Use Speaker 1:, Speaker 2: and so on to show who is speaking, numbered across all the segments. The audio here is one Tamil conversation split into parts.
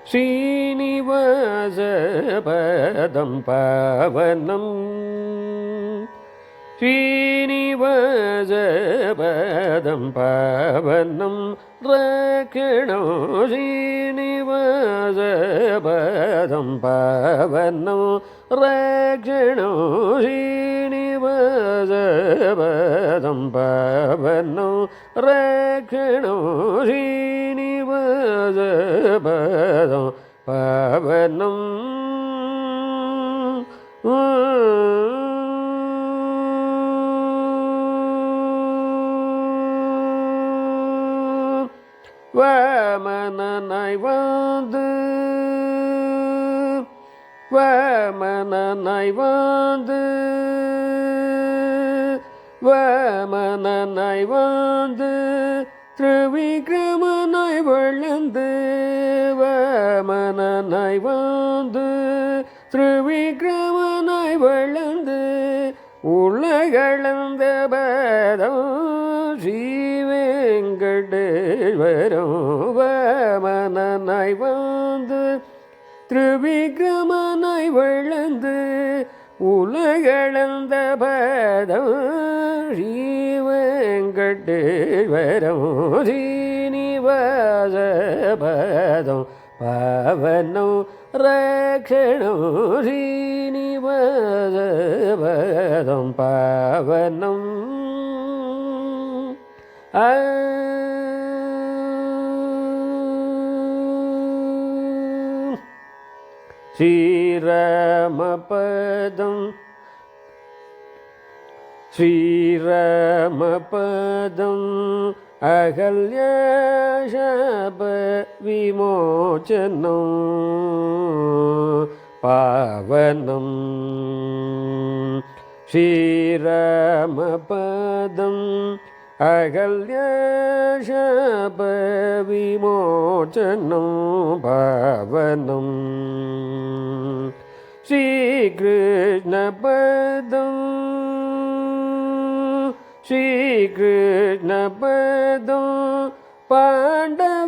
Speaker 1: ஸ்ரீனிவாச பதம் பாவனம் ஸ்ரீனிவாச பதம் பாவனம் ரக்ஷணோ ஸ்ரீனிவாச பதம் பாவனம் ரக்ஷணோ ஸ்ரீனிவாச பதம் பாவனம் ரக்ஷணோ ஸ்ரீனிவாச பதம் பாவனம் வாமனனாய் வந்து வாமனனாய் வந்து வாமனனாய் வந்து திரிவிக்ரமனாய் வளர்ந்து வாமனனாய் வந்து திரிவிக்ரமனாய் வளர்ந்து உலகளந்த பதம் ஸ்ரீவேங்கடேஸ்வரம் வாமனனாய் வந்து திரிவிக்ரமனாய் வளர்ந்து உலகளந்த பதம் ஸ்ரீவேங்கடேஸ்வரம் ஸ்ரீனிவாச பதம் பாவனம் ரக்ஷணம் ஸ்ரீனிவாச பதம் பாவனம் ஸ்ரீராமபதம் ஸ்ரீராமபதம் அகல்யாசாப விமோசனம் பாவனம் ஸ்ரீராமபதம் அகல்யாசாப விமோசனம் பாவனம் ஸ்ரீகிருஷ்ணபதம் ஸ்ரீகிருஷ்ணபதம் பாண்டவதூதம்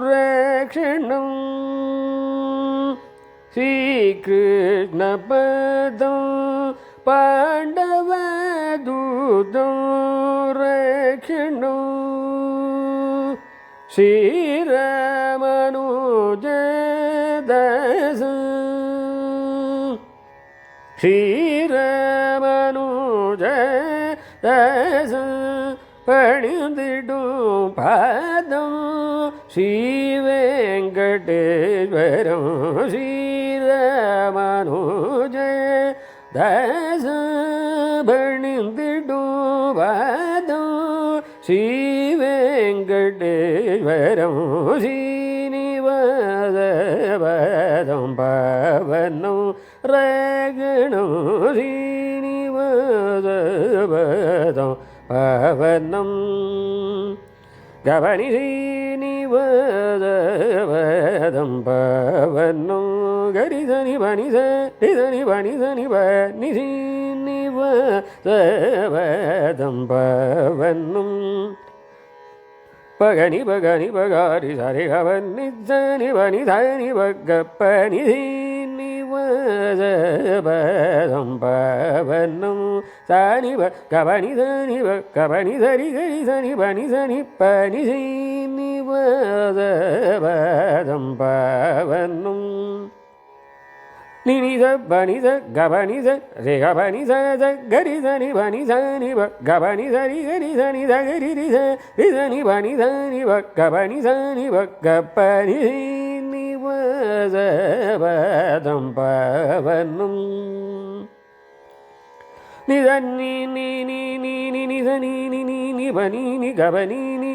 Speaker 1: ரக்ஷணம் ஸ்ரீகிருஷ்ணபதம் பாண்டவதூதம் ரக்ஷணம் ஸ்ரீராமனுஜதாசம் ஸ்ரீராமனுஜதாசம் பணிந்திடும் பாதம் ஸ்ரீவேங்கடேஸ்வரம் ஸ்ரீராமனுஜதாசம் பணிந்திடும் பாதம் ஸ்ரீவேங்கடேஸ்வரம் ஸ்ரீனிவாச பதம் பாவனம் ரக்ஷணம் ஸ்ரீனிவாச பதம் பாவனம் கபனி ஸ்ரீனிவாச பதம் பாவனம் கரிசனி பனி சரிசனி பனி சனி பனி ஸ்ரீனிவாச பதம் பாவனம் பகனி பகனி பகாரி சரி கபனி சனி பனி சனி பகப்பனி ஸ்ரீனிவாச பதம் பாவனம் சனி கபனி சனி கபனி சரி கரி சனி பனி சனி பனி ஸ்ரீனிவாச பதம் பாவனம் நினித பனித கபனித ரே கபனித கரிசனி பனிசனி கபனி சரி கரிசனி தகரி ரிசனி பனிசனி கபனிசனி கப்பனி நிவாச பதம் பாவனம் நிதனி நீ நீ நீ நீ நிதனி நீ நீ நீ பனி நீ கபனி நீ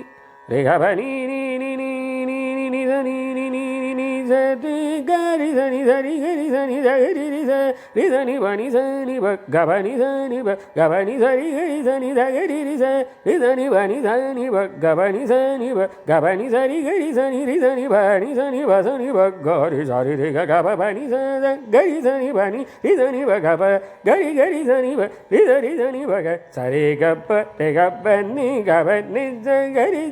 Speaker 1: ரே கபனி நீ நீ நீ நீ நிதனி நீ நீ நீ சரி கரி சனி சரி கரி சனி சரி சனி பனி சனி கபனி சனி கபனி சரி கரி சனி சரி சனி பனி சனி கபனி சனி கபனி சரி கரி சனி சனி பனி சனி வசனி கரி சரி ரி கப பனி கரி சனி பனி சனி கப கரி கரி சனி ரி சனி பக சரி கப்ப கப்ப நீ கப நிஜ கரி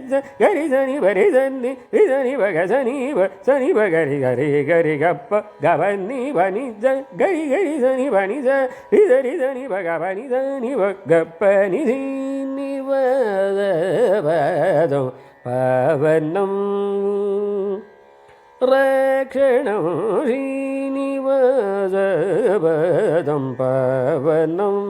Speaker 1: கரி சனி பரி சனி சனி பக சனி பகரி கரி கரி கப்ப கப நீ பனி கரி கரி சனி பனி சரி சனி பக பனி சனி கப்ப நி வதம் பவனம் ரக்ஷணம் ஸ்ரீனிவாசபதம் பவனம்